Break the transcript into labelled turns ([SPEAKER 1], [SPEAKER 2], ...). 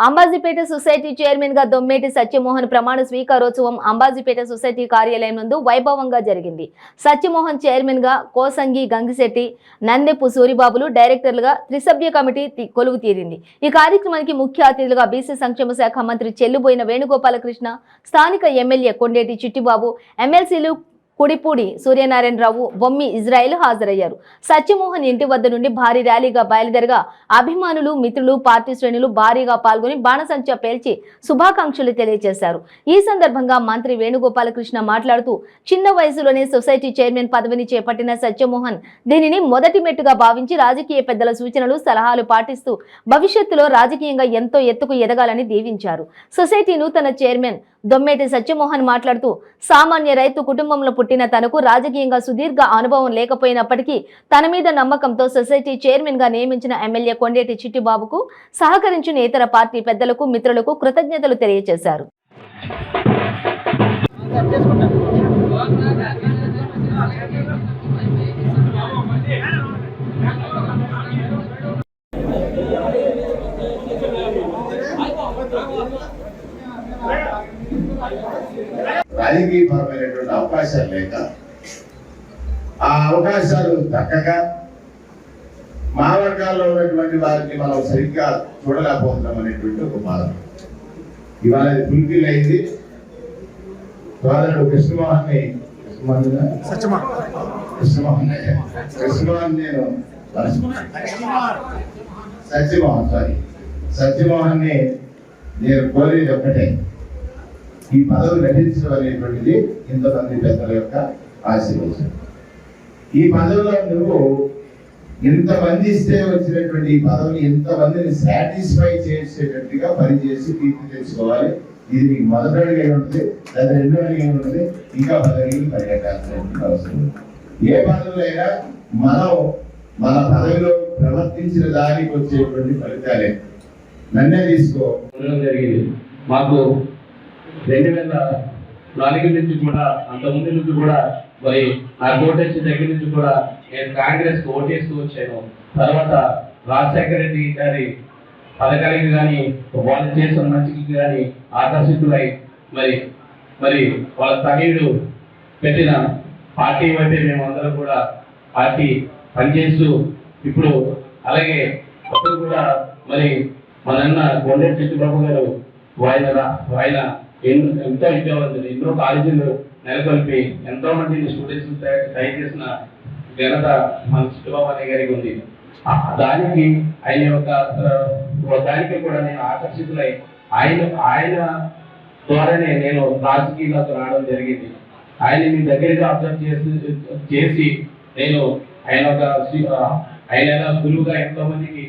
[SPEAKER 1] Ambajipeta society chairman గా దొమ్మేటి సత్యమోహన్ ప్రమాణ స్వీకారోత్సవం Ambajipeta society కార్యాలయం నందు వైభవంగా జరిగింది. సత్యమోహన్ చైర్మన్ గా కోసంగి గంగిశెట్టి, నందెపు సూరిబాబులు డైరెక్టర్లుగా త్రిసభ్య కమిటీ కొలువు తీరింది. ఈ కార్యక్రమానికి ముఖ్య అతిథులుగా బీసీ సంక్షేమ శాఖ మంత్రి చెల్లుబోయిన వేణుగోపాలకృష్ణ, స్థానిక ఎమ్మెల్యే కొండేటి చిట్టిబాబు, ఎమ్మెల్సీలు కుడిపూడి సూర్యనారాయణరావు, బొమ్మి ఇజ్రాయిల్ హాజరయ్యారు. సత్యమోహన్ ఇంటి వద్ద నుండి భారీ ర్యాలీగా బయలుదేరగా అభిమానులు, మిత్రులు, పార్టీ శ్రేణులు భారీగా పాల్గొని బాణసంచా పేల్చి శుభాకాంక్షలు తెలియజేశారు. ఈ సందర్భంగా మంత్రి వేణుగోపాలకృష్ణ మాట్లాడుతూ, చిన్న వయసులోనే సొసైటీ చైర్మన్ పదవిని చేపట్టిన సత్యమోహన్ దీనిని మొదటి మెట్టుగా భావించి రాజకీయ పెద్దల సూచనలు, సలహాలు పాటిస్తూ భవిష్యత్తులో రాజకీయంగా ఎంతో ఎత్తుకు ఎదగాలని దీవించారు. సొసైటీ నూతన చైర్మన్ దొమ్మేటి సత్యమోహన్ మాట్లాడుతూ, సామాన్య రైతు కుటుంబంలో పుట్టిన తనకు రాజకీయంగా సుదీర్ఘ అనుభవం లేకపోయినప్పటికీ తన మీద నమ్మకంతో సొసైటీ చైర్మన్ గా నియమించిన ఎమ్మెల్యే కొండేటి చిట్టిబాబుకు సహకరించిన ఇతర పార్టీ పెద్దలకు, మిత్రులకు కృతజ్ఞతలు తెలియజేశారు.
[SPEAKER 2] రాజకీయపరమైనటువంటి అవకాశాలు లేక ఆ అవకాశాలు దక్కక మా వర్గాల్లో ఉన్నటువంటి వారిని మనం సరిగ్గా చూడలేకపోతున్నాం అనేటువంటి ఒక బాధ ఇవాళ ఫుల్ఫిల్ అయింది. సోదరుడు కృష్ణమోహన్ నేను సత్యమోహన్ నేను కోరేది ఒక్కటే, ఈ పదవి నటించడం అనేటువంటిది ఇంతమంది పెద్దల యొక్క ఆశీర్వాదం. ఈ పదవిలో నువ్వు ఇంతమంది ఇస్తే వచ్చినటువంటి ఈ పదవిని ఇంతమందిని సాటిస్ఫై చేసేటట్టుగా పనిచేసి కీర్తి తెచ్చుకోవాలి. ఇది నీకు మొదటి అడిగే ఉంటుంది, లేదా రెండో అడిగే ఉంటుంది, ఇంకా 10 అడిగి పరిగెట్టాల్సినటువంటి అవసరం. ఏ పదవులు అయినా మనం మన పదవిలో ప్రవర్తించిన దానికి వచ్చేటువంటి ఫలితాలే. నన్నే తీసుకో
[SPEAKER 3] జరిగింది. మాకు 2004 నుంచి కూడా, అంతకుముందు నుంచి కూడా మరి ఆ కోటేసి దగ్గర నుంచి కూడా నేను కాంగ్రెస్ ఓటేస్తూ వచ్చాను. తర్వాత రాజశేఖర రెడ్డి గారి పథకాలకి కానీ వాళ్ళు చేసిన మంచికి కానీ ఆకర్షితులై మరి వాళ్ళ తనయుడు పెట్టిన పార్టీ వైపే మేమందరం కూడా పార్టీ పనిచేస్తూ ఇప్పుడు అలాగే అప్పుడు కూడా మరి మన కొండేటి చిట్టిబాబు గారు ఆయన ఎంతో విద్యావంతులు, ఎన్నో కాలేజీలు నెలకొల్పి ఎంతో మంది స్టూడెంట్స్ తయారు చేసిన ఘనత మన చిట్టిబాబు అనే గారికి ఉంది. దానికి ఆయన యొక్క దానికి కూడా నేను ఆకర్షితులై ఆయన ద్వారానే నేను రాజకీయాలకు రావడం జరిగింది. ఆయన మీ దగ్గరగా అబ్జర్వ్ చేసి నేను ఆయన గురువుగా ఎంతో మందికి